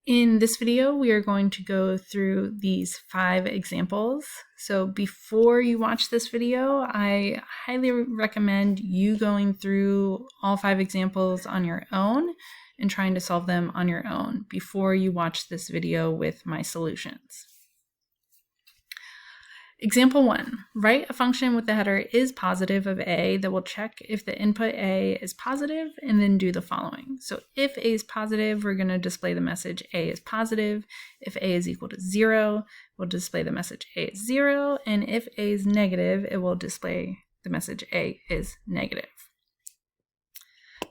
In this video, we are going to go through these 5 examples. So before you watch this video, I highly recommend you going through all 5 examples on your own and trying to solve them on your own before you watch this video with my solutions. Example 1, write a function with the header is positive of a that will check if the input a is positive and then do the following. So if a is positive, we're going to display the message a is positive. If a is equal to 0, we'll display the message a is 0. And if a is negative, it will display the message a is negative.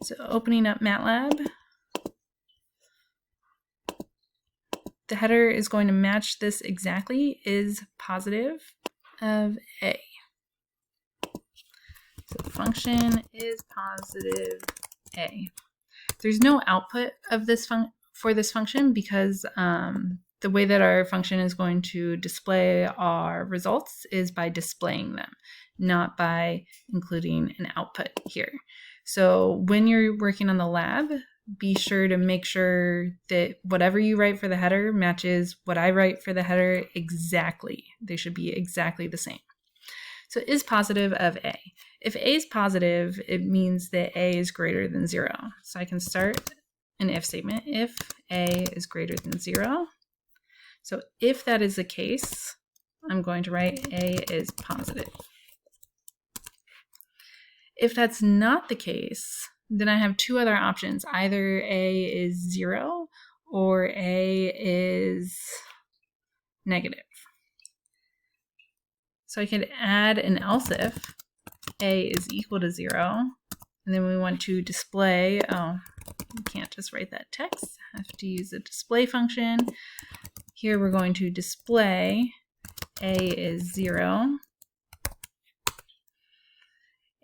So opening up MATLAB, the header is going to match this exactly, is positive of a. So the function is positive a. There's no output of this for this function because the way that our function is going to display our results is by displaying them, not by including an output here. So when you're working on the lab, be sure to make sure that whatever you write for the header matches what I write for the header exactly. They should be exactly the same. So is positive of a. If a is positive, it means that a is greater than 0. So I can start an if statement. If a is greater than 0. So if that is the case, I'm going to write a is positive. If that's not the case, then I have 2 other options. Either a is 0 or a is negative. So I could add an else if a is equal to 0, and then we want to display, we can't just write that text, I have to use the display function. Here we're going to display a is 0.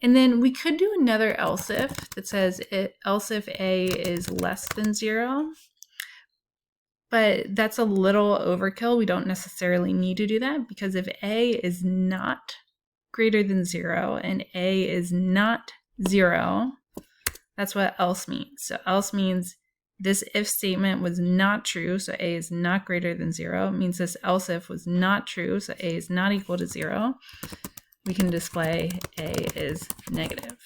And then we could do another else if that says else if a is less than 0. But that's a little overkill. We don't necessarily need to do that because if a is not greater than 0 and a is not 0, that's what else means. So else means this if statement was not true, so a is not greater than 0. It means this else if was not true, so a is not equal to 0. We can display a is negative.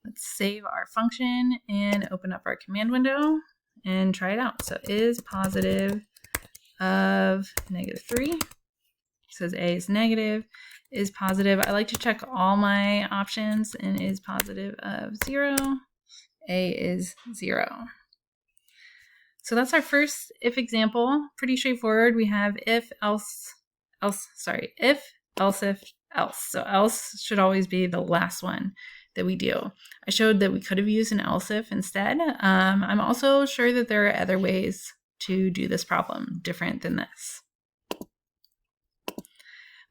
Let's save our function and open up our command window and try it out. So is positive of -3. It says a is negative. Is positive. I like to check all my options, and is positive of 0. A is 0. So that's our first if example. Pretty straightforward. We have if, else, if, else, if, else. So else should always be the last one that we do. I showed that we could have used an else if instead. I'm also sure that there are other ways to do this problem different than this.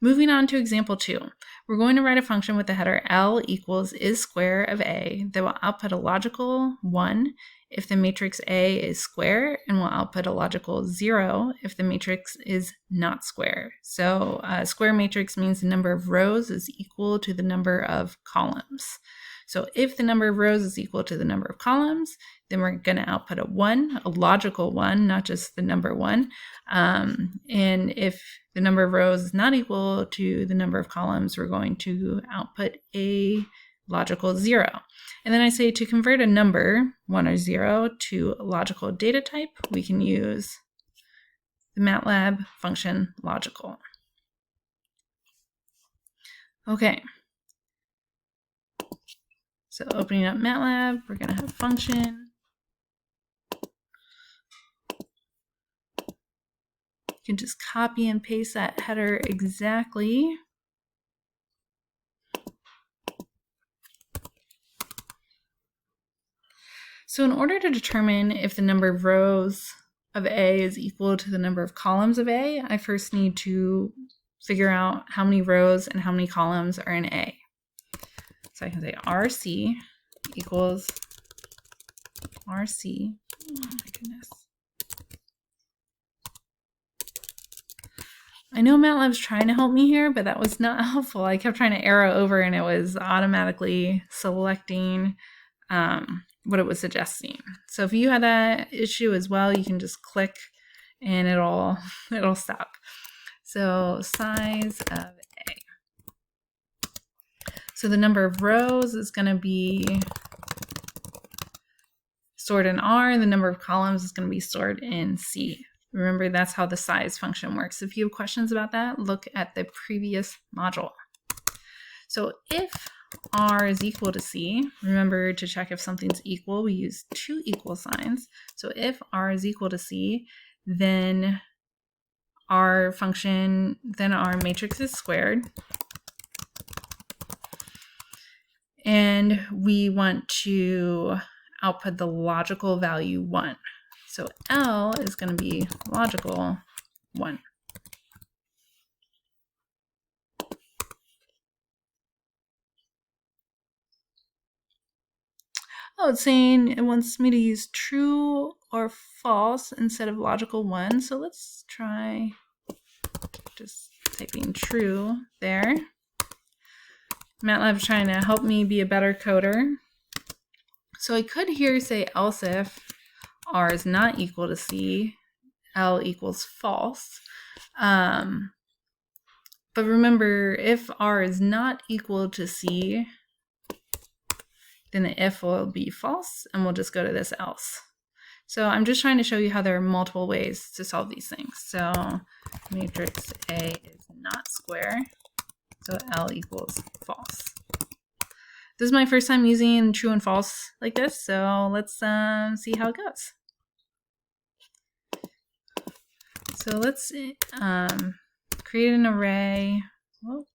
Moving on to example 2. We're going to write a function with the header L equals is square of a that will output a logical 1 if the matrix A is square, and will output a logical 0 if the matrix is not square. So a square matrix means the number of rows is equal to the number of columns. So if the number of rows is equal to the number of columns, then we're going to output a 1, a logical 1, not just the number 1. And if the number of rows is not equal to the number of columns, we're going to output a logical 0. And then I say to convert a number, 1 or 0, to a logical data type, we can use the MATLAB function logical. Okay. So opening up MATLAB, we're going to have function. You can just copy and paste that header exactly. So in order to determine if the number of rows of A is equal to the number of columns of A, I first need to figure out how many rows and how many columns are in A. So I can say RC equals RC. Oh my goodness. I know MATLAB's trying to help me here, but that was not helpful. I kept trying to arrow over and it was automatically selecting what it was suggesting. So if you had that issue as well, you can just click and it'll stop. So size of A. So the number of rows is going to be stored in R, and the number of columns is going to be stored in C. Remember, that's how the size function works. If you have questions about that, look at the previous module. So if R is equal to C, remember to check if something's equal, we use two equal signs. So if R is equal to C, then our matrix is squared. And we want to output the logical value 1. So L is going to be logical 1. Oh, it's saying it wants me to use true or false instead of logical 1. So let's try just typing true there. MATLAB's trying to help me be a better coder. So I could here say else if R is not equal to C, L equals false. But remember, if R is not equal to C, then the if will be false, and we'll just go to this else. So I'm just trying to show you how there are multiple ways to solve these things. So matrix A is not square, so L equals false. This is my first time using true and false like this, so let's see how it goes. So let's create an array. Whoa.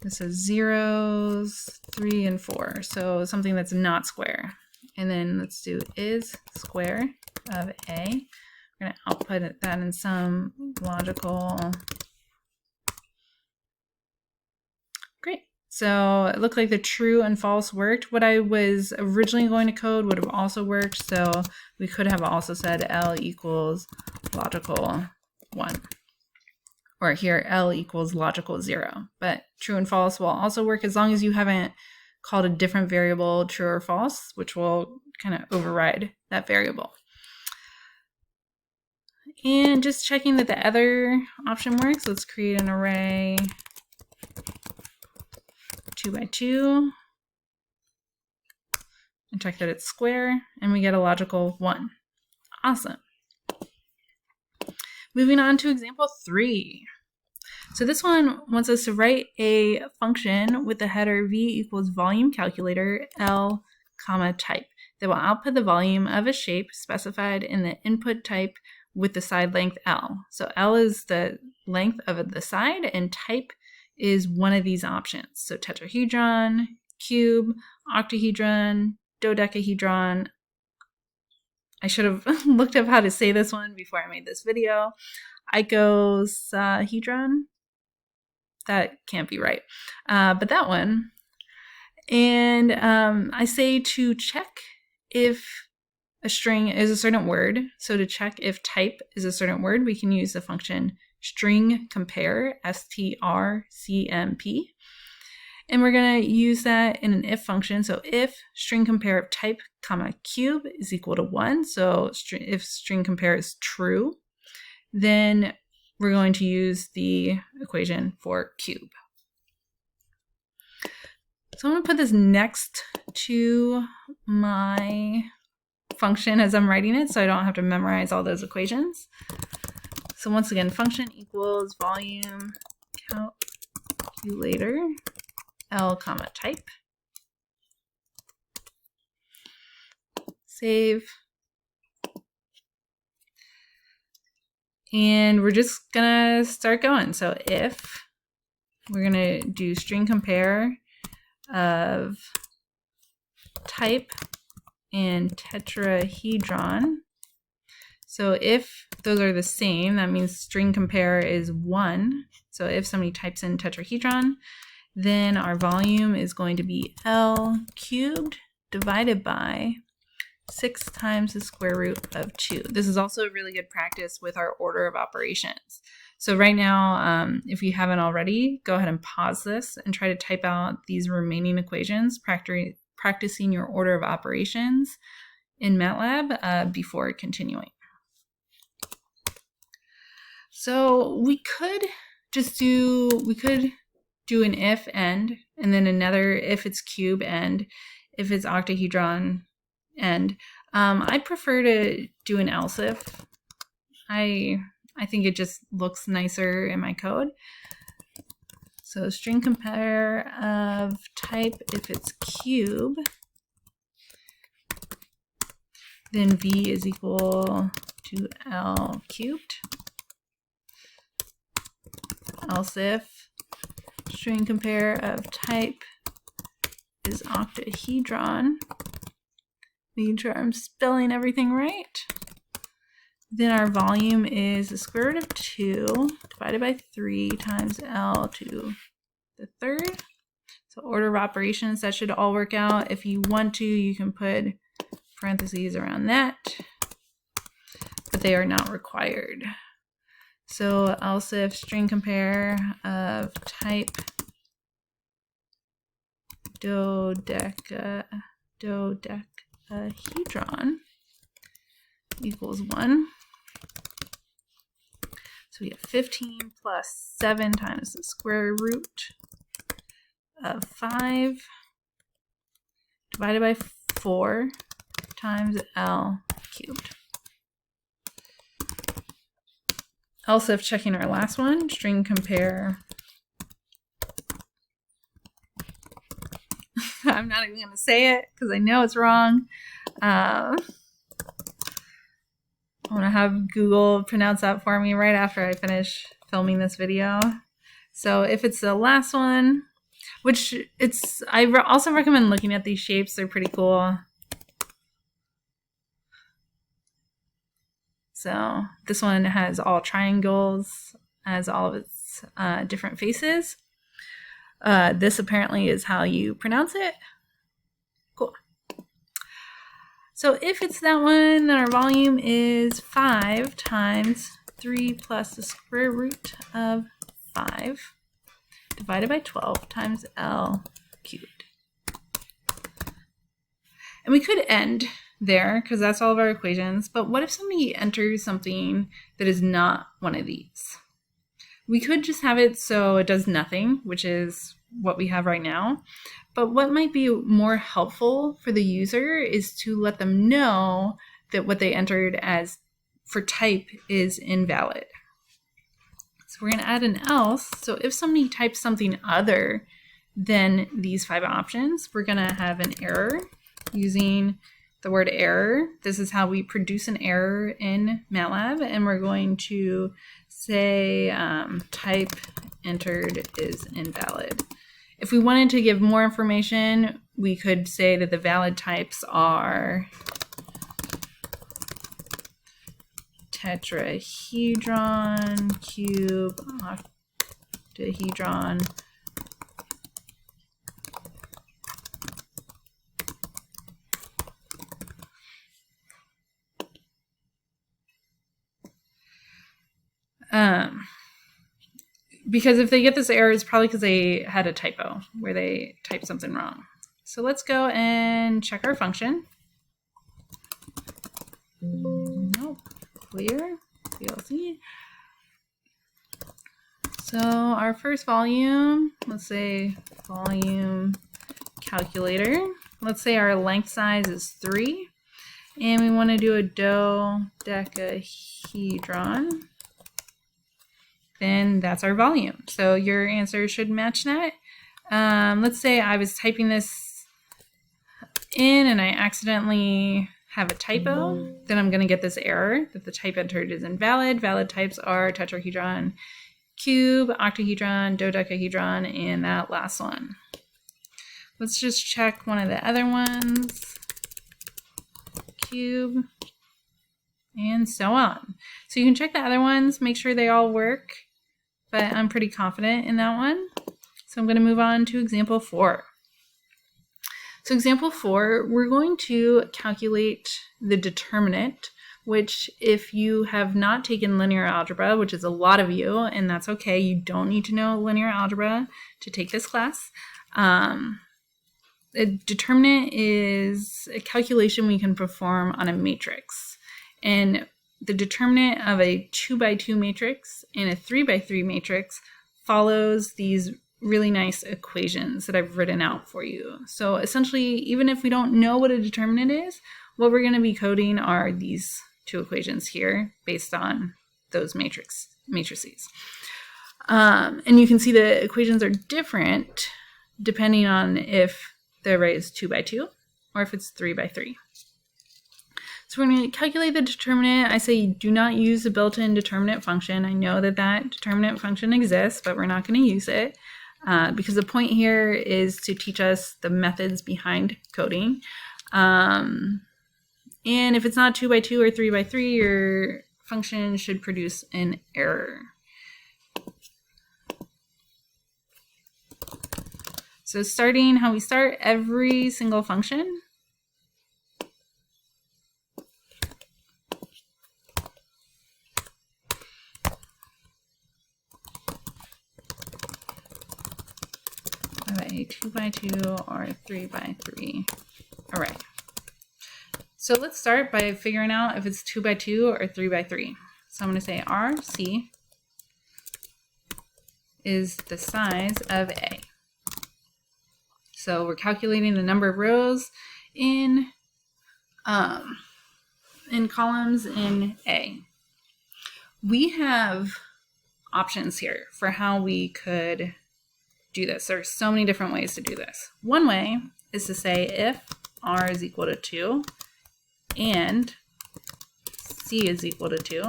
This is 0s, 3, and 4, so something that's not square. And then let's do is square of A. We're going to output that in some logical. Great. So it looked like the true and false worked. What I was originally going to code would have also worked, so we could have also said L equals logical 1. Or here, L equals logical 0. But true and false will also work as long as you haven't called a different variable true or false, which will kind of override that variable. And just checking that the other option works, let's create an array 2 by 2 and check that it's square, and we get a logical 1. Awesome. Moving on to example 3. So this one wants us to write a function with the header v equals volume calculator L, type that will output the volume of a shape specified in the input type with the side length L. So L is the length of the side, and type is one of these options. So tetrahedron, cube, octahedron, dodecahedron. I should have looked up how to say this one before I made this video. Icosahedron. That can't be right. But that one. And I say to check if a string is a certain word. So to check if type is a certain word, we can use the function string compare, strcmp. And we're going to use that in an if function. So if string compare of type, cube is equal to 1. So if string compare is true, then we're going to use the equation for cube. So I'm going to put this next to my function as I'm writing it, so I don't have to memorize all those equations. So once again, function equals volume calculator L, type. Save. And we're just gonna start going. So if we're gonna do string compare of type and tetrahedron. So if those are the same, that means string compare is 1. So if somebody types in tetrahedron, then our volume is going to be L cubed divided by 6 times the square root of 2. This is also a really good practice with our order of operations. So right now, if you haven't already, go ahead and pause this and try to type out these remaining equations, practicing your order of operations in MATLAB before continuing. So we could do an if end, and then another if it's cube end, if it's octahedron end. I prefer to do an else if. I think it just looks nicer in my code. So string compare of type if it's cube, then v is equal to L cubed. Else if string compare of type is octahedron, make sure I'm spelling everything right. Then our volume is the square root of 2 divided by 3 times L to the third. So order of operations, that should all work out. If you want to, you can put parentheses around that, but they are not required. So else if string compare of type dodecahedron equals 1. So we have 15 plus 7 times the square root of 5 divided by 4 times L cubed. Also, if checking our last one, string compare. I'm not even going to say it because I know it's wrong. I'm going to have Google pronounce that for me right after I finish filming this video. So if it's the last one, which I also recommend looking at these shapes. They're pretty cool. So this one has all triangles, has all of its different faces. This apparently is how you pronounce it. Cool. So if it's that one, then our volume is 5 times 3 plus the square root of 5 divided by 12 times L cubed. And we could end there because that's all of our equations, but what if somebody enters something that is not one of these? We could just have it so it does nothing, which is what we have right now. But what might be more helpful for the user is to let them know that what they entered as for type is invalid. So we're going to add an else. So if somebody types something other than these 5 options, we're going to have an error using the word error. This is how we produce an error in MATLAB, and we're going to say type entered is invalid. If we wanted to give more information, we could say that the valid types are tetrahedron, cube, octahedron, because if they get this error, it's probably because they had a typo where they typed something wrong. So let's go and check our function. Nope, clear, VLC. So our first volume, let's say volume calculator. Let's say our length size is 3, and we want to do a dodecahedron. Then that's our volume. So your answer should match that. Let's say I was typing this in and I accidentally have a typo. Then I'm going to get this error that the type entered is invalid. Valid types are tetrahedron, cube, octahedron, dodecahedron, and that last one. Let's just check one of the other ones. Cube, and so on. So you can check the other ones, make sure they all work, but I'm pretty confident in that one. So I'm going to move on to example 4. So example 4, we're going to calculate the determinant which if you have not taken linear algebra, which is a lot of you, and that's okay, you don't need to know linear algebra to take this class. A determinant is a calculation we can perform on a matrix. And the determinant of a 2x2 matrix and a 3x3 matrix follows these really nice equations that I've written out for you. So essentially, even if we don't know what a determinant is, what we're going to be coding are these two equations here based on those matrices. And you can see the equations are different depending on if the array is 2x2 or if it's 3x3. So we're going to calculate the determinant. I say do not use the built-in determinant function. I know that that determinant function exists, but we're not going to use it because the point here is to teach us the methods behind coding. And if it's not 2x2 or 3x3, your function should produce an error. So starting how we start every single function. A 2x2 or 3x3 array. So let's start by figuring out if it's 2x2 or 3x3. So I'm going to say RC is the size of A. So we're calculating the number of rows in columns in A. We have options here for how we could do this. There are so many different ways to do this. One way is to say if R is equal to 2 and C is equal to 2,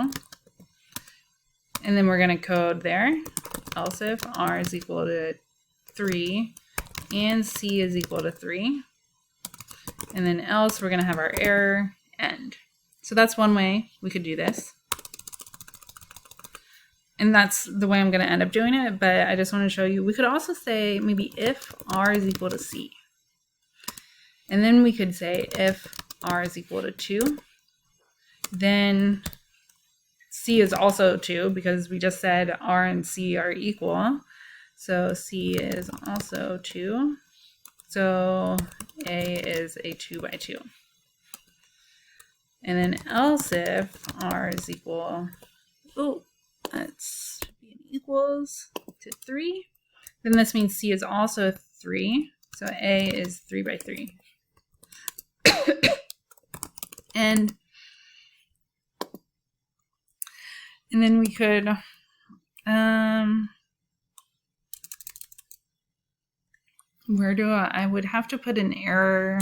and then we're going to code there, else if R is equal to 3 and C is equal to 3, and then else we're going to have our error end. So that's one way we could do this. And that's the way I'm going to end up doing it, but I just want to show you. We could also say maybe if R is equal to C. And then we could say if R is equal to 2, then C is also 2 because we just said R and C are equal. So C is also 2. So A is a 2x2. And then else if R is equal, let's be an equals to 3. Then this means C is also 3. So A is 3x3. and then we could I would have to put an error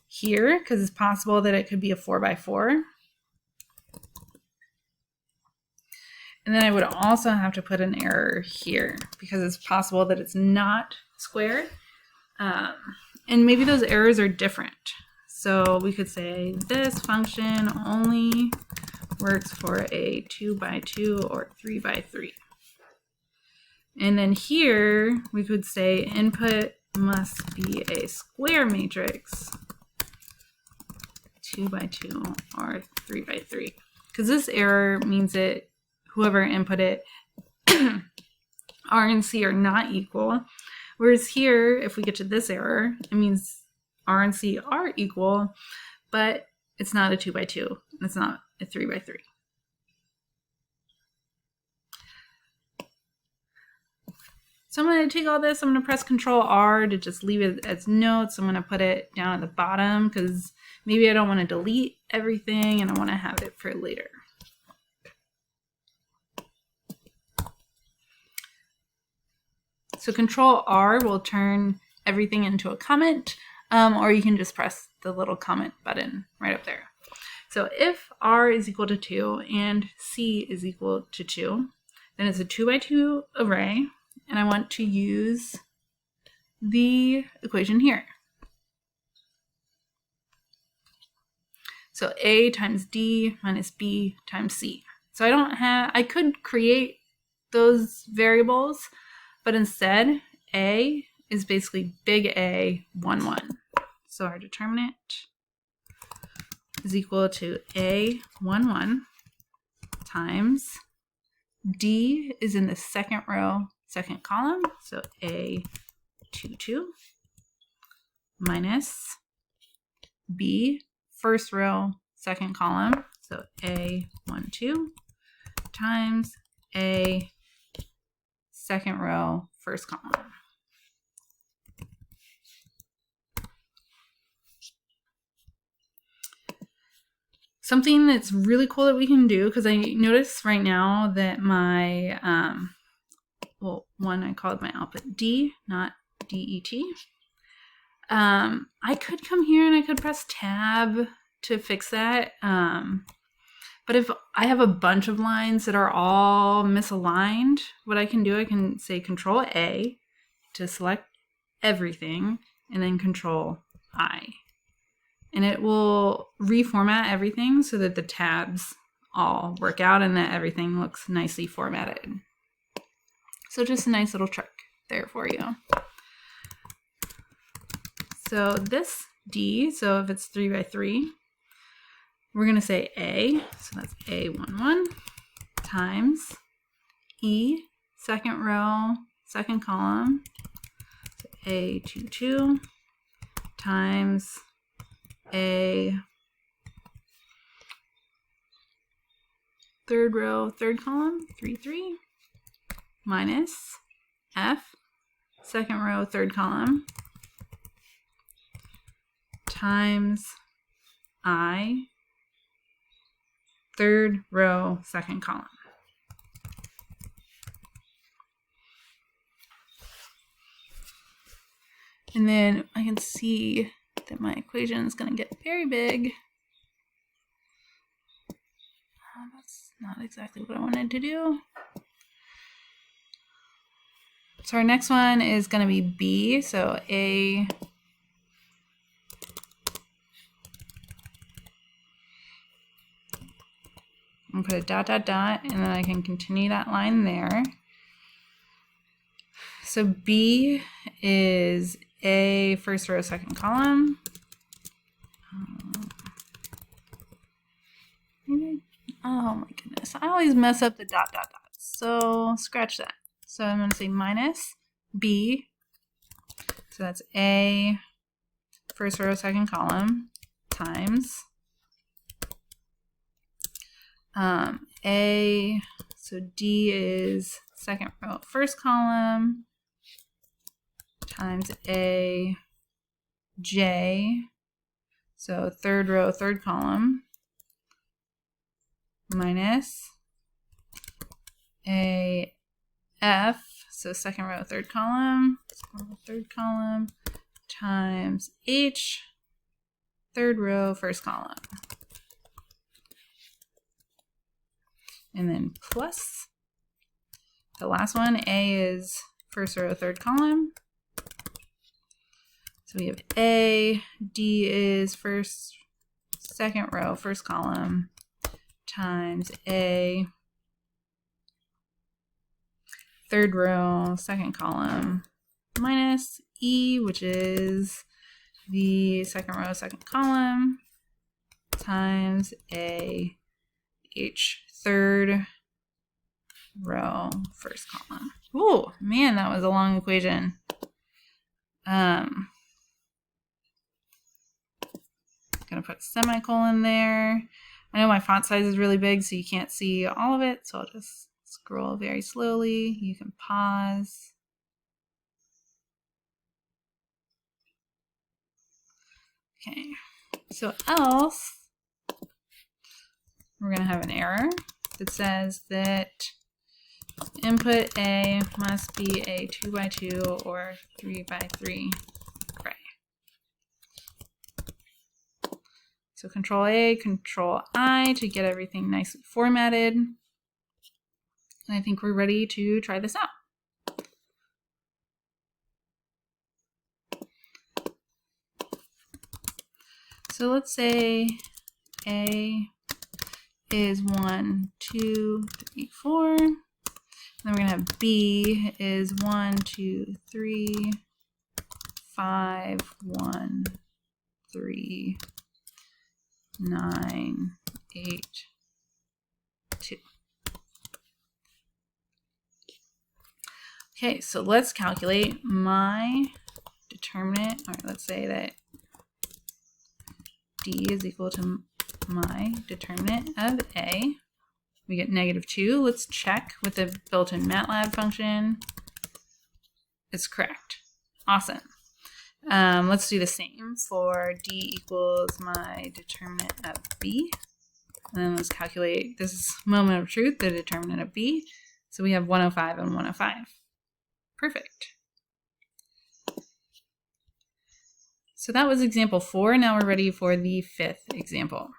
here because it's possible that it could be a 4x4. And then I would also have to put an error here because it's possible that it's not squared. And maybe those errors are different. So we could say this function only works for a 2x2 or 3x3. And then here we could say input must be a square matrix, 2x2 or 3x3. Because this error means that whoever input it, R and C are not equal. Whereas here, if we get to this error, it means R and C are equal, but it's not a 2x2. It's not a 3x3. So I'm going to take all this, I'm going to press Control R to just leave it as notes. I'm going to put it down at the bottom because maybe I don't want to delete everything and I want to have it for later. So Control R will turn everything into a comment, or you can just press the little comment button right up there. So if R is equal to 2 and C is equal to 2, then it's a 2x2 array, and I want to use the equation here. So A times D minus B times C. So I could create those variables, but instead A is basically big A 1, 1. So our determinant is equal to A11 times D is in the second row, second column, so A22 minus B, first row, second column, so A12 times A, second row, first column. Something that's really cool that we can do, because I notice right now that my, I called my output D, not DET. I could come here and I could press tab to fix that. But if I have a bunch of lines that are all misaligned, what I can do, I can say Control A to select everything and then Control I. And it will reformat everything so that the tabs all work out and that everything looks nicely formatted. So just a nice little trick there for you. So this D, so if it's 3 by 3, we're going to say A, so that's A11 times E, second row, second column, so A22 times A, third row, third column, 3, 3, minus F, second row, third column, times I, third row, second column. And then I can see that my equation is going to get very big. That's not exactly what I wanted to do. So our next one is going to be B, so A, and put a dot, dot, dot, and then I can continue that line there. So B is A, first row, second column. Oh my goodness, I always mess up the dot, dot, dot. So scratch that. So I'm going to say minus B. So that's A, first row, second column, times A, so D is second row, first column, times A, J, so third row, third column, minus A, F, so second row, third column, times H, third row, first column. And then plus the last one, A is first row, third column. So we have A, D is first, second row, first column, times A, third row, second column, minus E, which is the second row, second column, times A, H, third row, first column. Oh man, that was a long equation. Gonna put a semicolon there. I know my font size is really big, so you can't see all of it, so I'll just scroll very slowly. You can pause. Okay, so else we're gonna have an error that says that input A must be a 2 by 2 or 3 by 3 array. So Control A, Control I to get everything nicely formatted. And I think we're ready to try this out. So let's say A is 1, 2, 3, 4. And then we're going to have B is 1, 2, 3, 5, 1, 3, 9, 8, 2. Okay, so let's calculate my determinant. All right, let's say that D is equal to my determinant of A. We get -2. Let's check with the built-in MATLAB function. It's correct. Awesome. Let's do the same for D equals my determinant of B. And then let's calculate, this is moment of truth, the determinant of B. So we have 105 and 105. Perfect. So that was example 4. Now we're ready for the 5th example.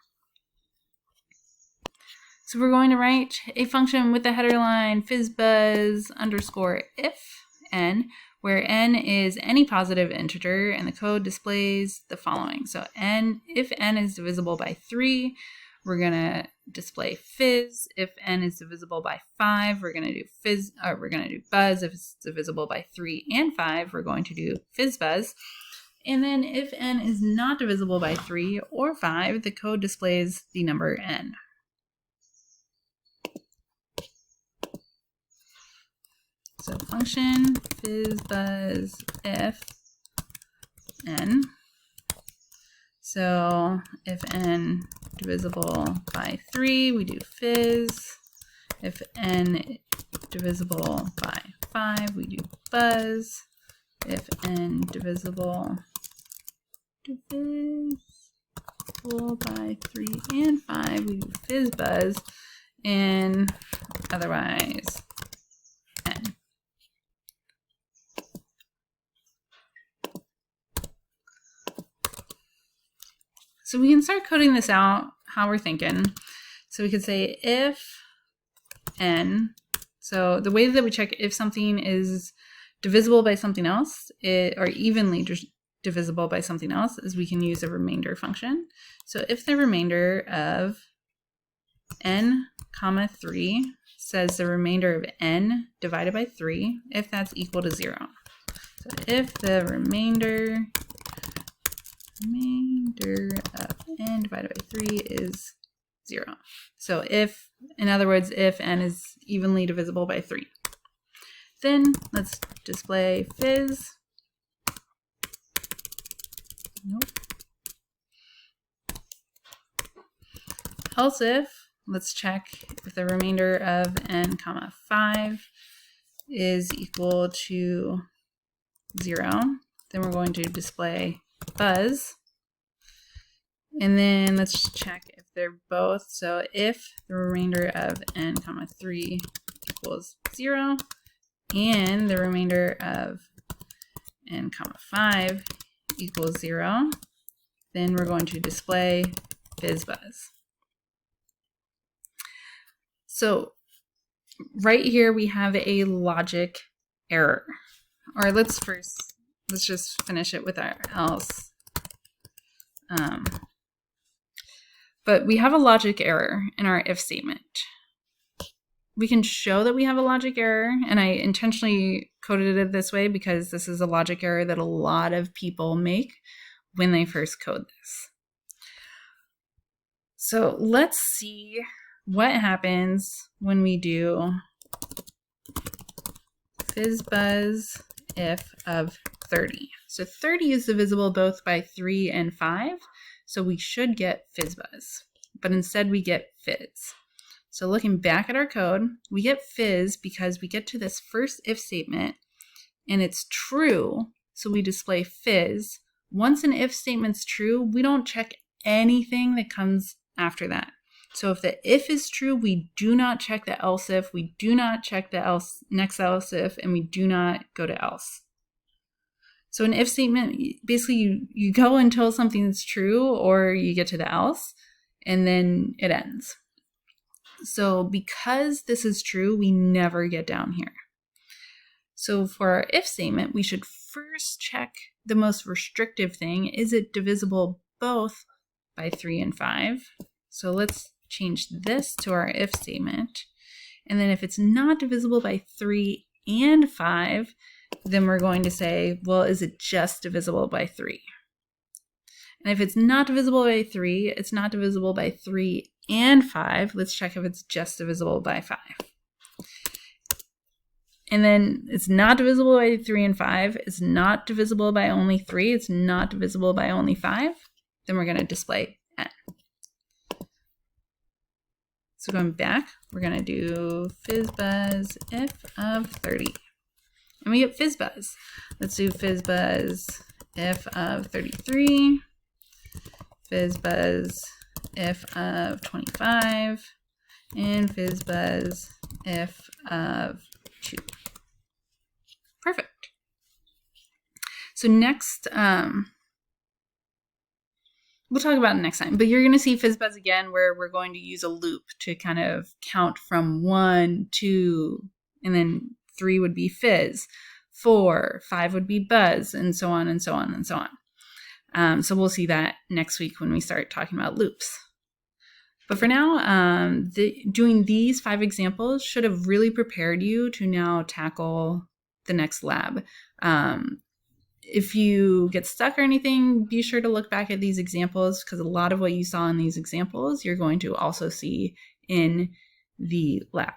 So we're going to write a function with the header line fizzbuzz underscore if n, where n is any positive integer, and the code displays the following. So if n is divisible by 3, we're going to display fizz. If n is divisible by 5, we're going to do fizz, or we're going to do buzz. If it's divisible by 3 and 5, we're going to do fizzbuzz. And then if n is not divisible by 3 or 5, the code displays the number n. So function fizzbuzz if n. So if n divisible by 3, we do fizz. If n divisible by 5, we do buzz. If n divisible by 3 and 5, we do fizzbuzz, and otherwise n. So we can start coding this out how we're thinking. So we could say if n, so the way that we check if something is divisible by something else, or evenly divisible by something else, is we can use a remainder function. So if the remainder of n comma 3 says the remainder of n divided by 3, if that's equal to 0. So if the remainder of n divided by 3 is 0. So if, in other words, if n is evenly divisible by 3. Then let's display fizz. Nope. Else if, let's check if the remainder of n comma 5 is equal to 0. Then we're going to display buzz. And then let's check if they're both. So if the remainder of n comma 3 equals 0, and the remainder of n comma 5 equals 0, then we're going to display fizzbuzz. So right here we have a logic error. Or let's just finish it with our else. But we have a logic error in our if statement. We can show that we have a logic error, and I intentionally coded it this way because this is a logic error that a lot of people make when they first code this. So let's see what happens when we do fizzbuzz if of 30. So 30 is divisible both by 3 and 5, so we should get fizzbuzz, but instead we get fizz. So looking back at our code, we get fizz because we get to this first if statement and it's true, so we display fizz. Once an if statement's true, we don't check anything that comes after that. So if the if is true, we do not check the else if, we do not check the next else if, and we do not go to else. So an if statement, basically you go until something's true or you get to the else, and then it ends. So because this is true, we never get down here. So for our if statement, we should first check the most restrictive thing. Is it divisible both by 3 and 5? So let's change this to our if statement. And then if it's not divisible by 3 and 5, then we're going to say, well, is it just divisible by 3? And if it's not divisible by 3, it's not divisible by 3 and 5. Let's check if it's just divisible by 5. And then it's not divisible by 3 and 5. It's not divisible by only 3. It's not divisible by only 5. Then we're going to display n. So going back, we're going to do fizzbuzz if of 30. And we get fizzbuzz. Let's do fizzbuzz if of 33. Fizzbuzz if of 25. And fizzbuzz if of 2. Perfect. So next, we'll talk about it next time, but you're going to see fizzbuzz again where we're going to use a loop to kind of count from 1, 2, and then 3 would be fizz, 4, 5 would be buzz, and so on and so on and so on. So we'll see that next week when we start talking about loops. But for now, doing these 5 examples should have really prepared you to now tackle the next lab. If you get stuck or anything, be sure to look back at these examples, because a lot of what you saw in these examples, you're going to also see in the lab.